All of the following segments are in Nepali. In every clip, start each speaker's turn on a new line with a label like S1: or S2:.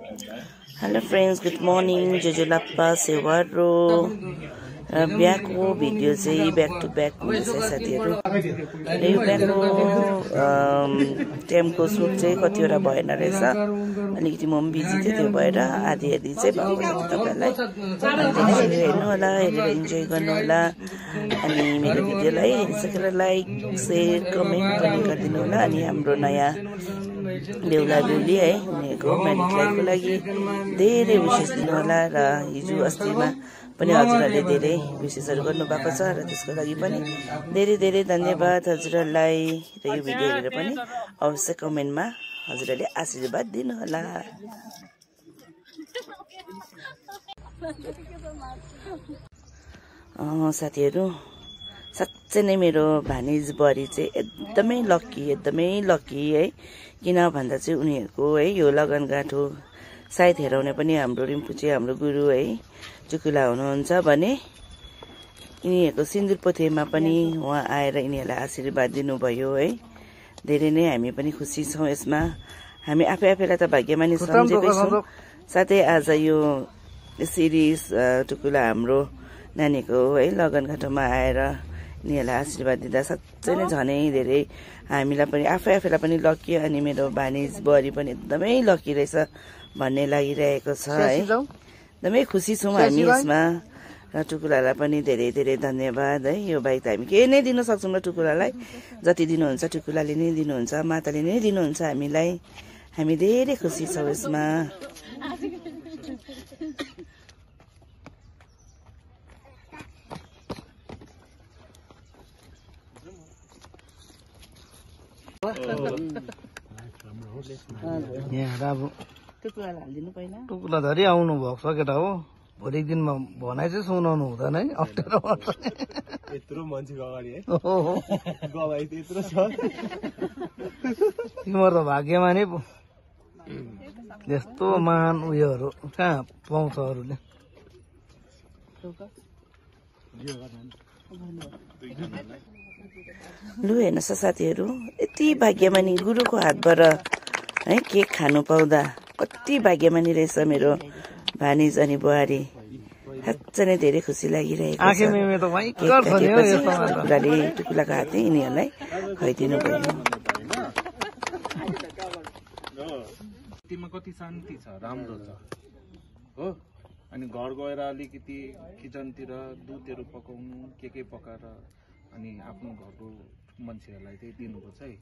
S1: Hello friends, good morning. Jojolappa Sevaro. बिहाको भिडियो चाहिँ ब्याक टु ब्याक हुँदैछ साथीहरु। यो बिहाको टाइमको सुट चाहिँ कतिवटा भएन रहेछ। अलिकति म पनि बिजी थिए, त्यो भएर आधी चाहिँ भएको छ तपाईहरुलाई। अनि हेर्नु होला, हेरेर इन्जोय गर्नु होला। अनि मेरो भिडियोलाई हेरिसकेर लाइक, शेयर, कमेन्ट पनि गरिदिनु होला। अनि हाम्रो नयाँ बेहुला बेहुली है उनीहरुको म्यारिड लाइफको लागि धेरै विशेष दिनु होला। र हिजो अस्तिमा पनि हजुरहरुले धेरै विशेषहरु गर्नु भएको छ र त्यसको लागि पनि धेरै धेरै धन्यवाद हजुरहरुलाई। र यो भिडियो हेरेर पनि अवश्य कमेन्टमा हजुरहरुले आशीर्वाद दिनु होला। साथीहरु, साच्चै नै मेरो भानिज बुहारी चाहिँ एकदमै लकी है। किन भन्दा चाहिँ उनीहरुको है यो लगनगाठ हो। सायद हेराउने पनि हाम्रो रिम्पुचे हाम्रो गुरु है चुकुला हुनुहुन्छ भने यिनीहरुको सिन्दुर पोथेमा पनि उहाँ आएर यिनीहरुलाई आशीर्वाद दिनुभयो है। धेरै नै हामी पनि खुसी छौं यसमा। हामी आफैलाई त भाग्यमानी सम्झेकै छौं। साथै आज यो सिरिज टुकुला हाम्रो नानीको है लगनघाटमा आएर यिनीहरुलाई आशीर्वाद दिँदा साच्चै नै झनै धेरै हामीलाई पनि आफैलाई पनि लकी। अनि मेरो भानिज बुहारी पनि एकदमै लकी रहेछ भन्ने लागिरहेको छ है। एकदमै खुसी छौं हामी यसमा। र टुकुलालाई पनि धेरै धेरै धन्यवाद है। यो बाइक त हामी के नै दिन सक्छौं र टुकुलालाई जति दिनुहुन्छ टुकुलाले नै दिनुहुन्छ, माताले नै दिनुहुन्छ हामीलाई। हामी धेरै खुसी छौं यसमा।
S2: टुकुला धरी आउनु भएको छ केटा हो। भोलिको दिनमा भनाइ चाहिँ सुनाउनु हुँदैन है, अप्ठ्यारो पर्छ।
S3: यत्रो मान्छेको अगाडि है गवाई त यत्रो छ।
S2: तिम्रो त भाग्यमानी पो। यस्तो महान उयोहरू कहाँ पाउँछ अरूले।
S1: लु हेर्नुहोस् साथीहरु, यति भाग्यमानी गुरुको हातबाट है केक खानु पाउँदा कति भाग्यमानी रहेछ मेरो भानिज अनि बुहारी। साँच्चै नै धेरै खुसी लागिरहेको छ। टुकुलाको हातले यिनीहरूलाई खुवाइदिनु भयो।
S3: कति शान्ति छ, राम्रो छ हो। अनि घर गएर अलिकति किचनतिर दुधहरू पकाउनु के पकाएर अनि आफ्नो घरको मान्छेहरूलाई चाहिँ दिनुपर्छ है।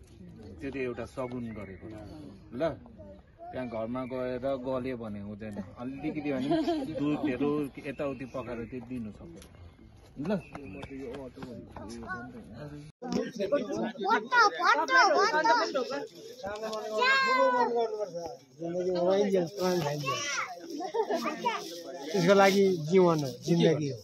S3: त्यो चाहिँ एउटा सगुन गरेको ल। त्यहाँ घरमा गएर गल्यो भने हुँदैन, अलिकति भने दुधहरू यताउति पकाएर चाहिँ दिनु सक्छ ल।
S4: त्यसको लागि जीवन हो, जिन्दगी हो।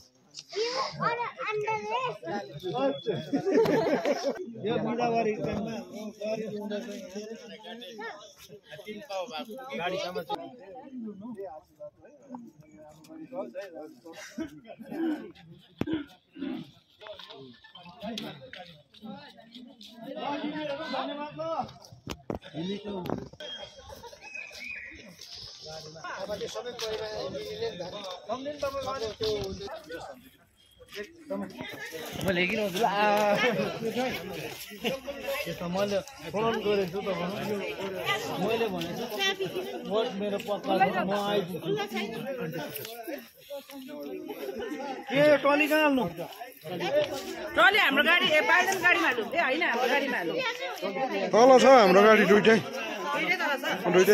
S2: मैले फोन गरेछु त मैले भनेको मेरो पक्का म आइपुग्छु। के टली कहाँ हाल्नु?
S1: ट्रली हाम्रो गाडी पाइदैन, गाडीमा हालौँ ए हैन, हाम्रो गाडीमा हालौँ।
S4: तल छ हाम्रो गाडी दुईटै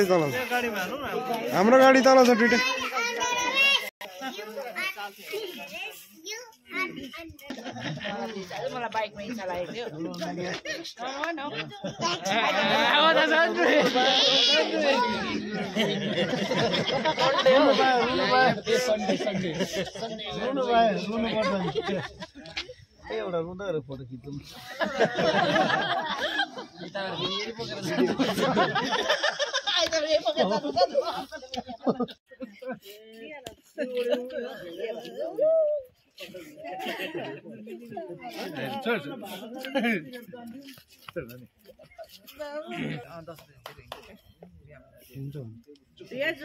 S4: तल छ। हाम्रो गाडी तल छ दुईटै।
S1: मलाई बाइकमा इच्छा लागेको थियो।
S2: एउटा रुँदाहरू फोटो खिच्नु।
S1: Yes.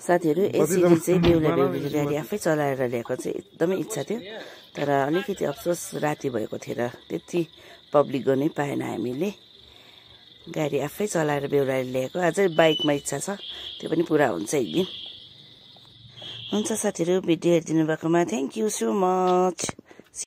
S1: साथीहरू एसरी चाहिँ बेहुला बेहुलीले गाडी आफै चलाएर ल्याएको चाहिँ एकदमै इच्छा थियो तर अलिकति अफसोस राति भएको थिएर त्यति पब्लिक गर्नै पाएन हामीले गाडी आफै चलाएर बेहुलाले ल्याएको अझै बाइकमा इच्छा छ त्यो पनि पुरा हुन्छ एक दिन हुन्छ साथीहरू भिडियो हेरिदिनु भएकोमा थ्याङ्क यू सो मच